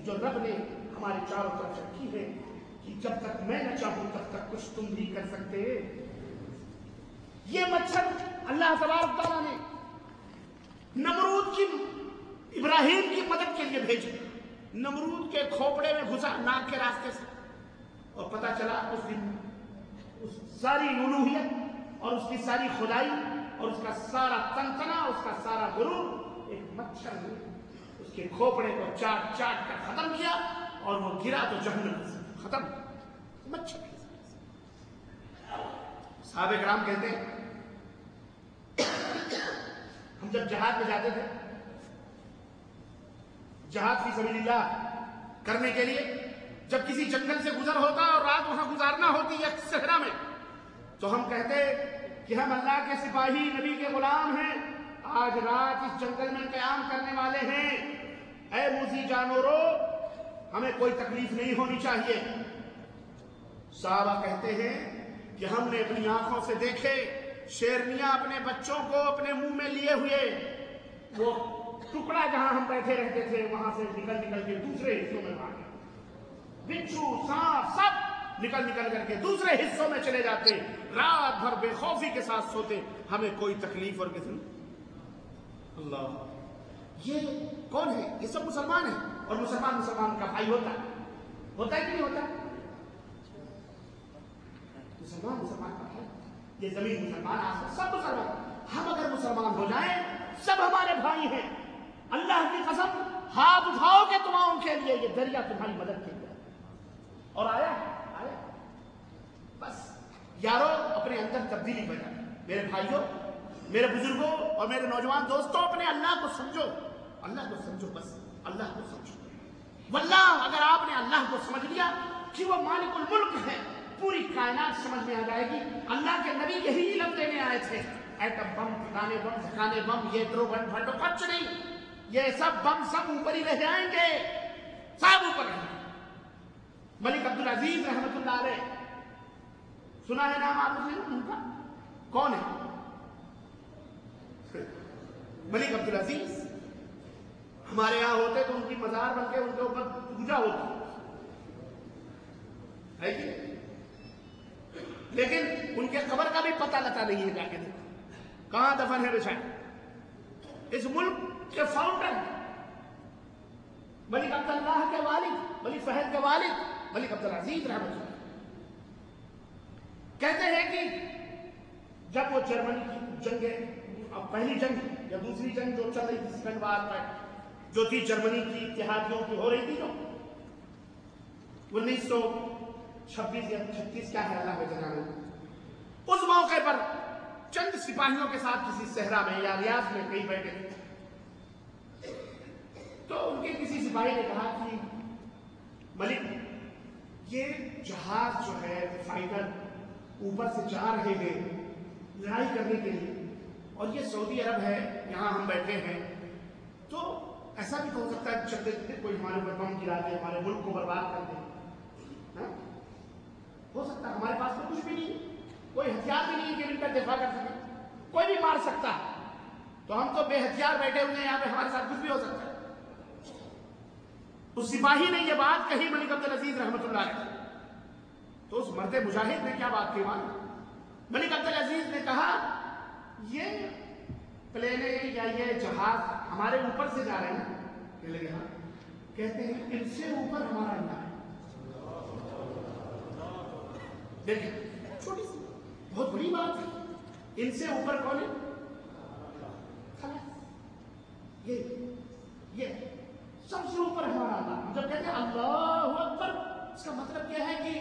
जो रब ने हमारे चारों तरफ रखी है कि जब तक मैं न चाहूं तब तक कुछ तुम भी कर सकते। ये मच्छर अल्लाह तबारक तआला ने नमरूद की इब्राहिम की मदद के लिए भेजा। नमरूद के खोपड़े में घुसा नाक के रास्ते से, और पता चला उस दिन उस सारी उलूहियत और उसकी सारी खुदाई और उसका सारा तनतना, उसका सारा गुरूर एक मच्छर ने उसके खोपड़े को चाट चाट कर खत्म किया, और वो गिरा तो जहन्नम खत्म। मच्छर साहबे कराम कहते हैं हम जब जहाज में जाते थे, जहाज फी सबीलिल्लाह करने के लिए, जब किसी जंगल से गुजर होता और रात वहां गुजारना होती या सहरा में, तो हम कहते कि हम अल्लाह के सिपाही नबी के गुलाम हैं, आज रात इस जंगल में क़याम करने वाले हैं। ऐ मूसी जानवरों, हमें कोई तकलीफ नहीं होनी चाहिए। साहबा कहते हैं कि हमने अपनी आंखों से देखे शेरनियां अपने बच्चों को अपने मुंह में लिए हुए, वो टुकड़ा जहां हम बैठे रहते थे वहां से निकल निकल के दूसरे हिस्सों में भागे। बिच्छू सांप सब निकल निकल करके दूसरे हिस्सों में चले जाते, रात भर बेखौफी के साथ सोते, हमें कोई तकलीफ और किसी। अल्लाह, ये कौन है? ये सब मुसलमान है, और मुसलमान का भाई होता है कि नहीं होता? मुसलमान का भाई, ये जमीन मुसलमान, आसमान सब मुसलमान। हम अगर मुसलमान हो जाएं, सब हमारे भाई हैं। अल्लाह की कसम, हाथ उठाओगे तुम उनके लिए, ये दरिया तुम्हारी मदद के लिए। और आया बस यारो, अपने अंदर तब्दीली पैदा। मेरे भाइयों, मेरे बुजुर्गों और मेरे नौजवान दोस्तों, अपने अल्लाह को समझो, बस अल्लाह को समझो। वल्लाह, अगर आपने अल्लाह को समझ लिया कि वो मालिकुल मुल्क है, पूरी कायनात समझ में आ जाएगी। अल्लाह के नबी यही इल्म देने आए थे। एटम बम, ठिकाने बम, ये ड्रो बम फटो, कुछ नहीं, ये सब बम सब ऊपर ही रह जाएंगे, सब ऊपर रहेंगे। मलिक अब्दुल अजीज रहमतुल्लाह अलैह, सुना है नाम आपने उनका? कौन है मलिक अब्दुल अजीज? हमारे यहां होते तो उनकी मजार बनके उनके ऊपर पूजा होती है कि? लेकिन उनके कब्र का भी पता लता नहीं है, जाके देखो कहां दफन है बेचारे। इस मुल्क के फाउंडर मलिक अब्दुल्लाह के वालिद, मलिक फहद के वालिद मलिक अब्दुल अजीज रहमतुल्लाह कहते हैं कि जब वो जर्मनी की जंग, पहली जंग या दूसरी जंग जो चल रही थी, सेकंड वार जो थी जर्मनी की इत्तेहादियों की हो रही थी, जो 1926 या 36 क्या है अल्लाह में जाने, उस मौके पर चंद सिपाहियों के साथ किसी सहरा में या रियाज में कहीं बैठे थे, तो उनके किसी सिपाही ने कहा कि मलिक, ये जहाज जो है फाइटर ऊपर से जा रहे हैं लड़ाई करने के लिए, और ये सऊदी अरब है, यहां हम बैठे हैं, तो ऐसा भी तो हो सकता है चलते चलते कोई हमारे ऊपर बम गिरा दे, हमारे मुल्क को बर्बाद कर दे। हो सकता है हमारे पास तो कुछ भी नहीं, कोई हथियार भी नहीं है कि इनका दिफा कर सके, कोई भी मार सकता है, तो हम तो बेहथियार बैठे हुए हैं यहाँ पे, हमारे साथ कुछ भी हो सकता है। उस सिपाही ने यह बात कही मलिक अब्दुल अजीज रहमतुल्लाह अलैह, तो उस मर्दे मुजाहिद ने क्या बात की मालूम? मलिक अब्दुल अजीज ने कहा, ये प्लेने या ये जहाज हमारे ऊपर से जा रहे हैं ना? कहने लगे हाँ। कहते हैं इनसे ऊपर हमारा अल्लाह है। देखिए छोटी सी बहुत बड़ी बात है, इनसे ऊपर कौन है? ये सबसे ऊपर हमारा अल्लाह। जब कहते हैं अल्लाहु अकबर, इसका मतलब क्या है कि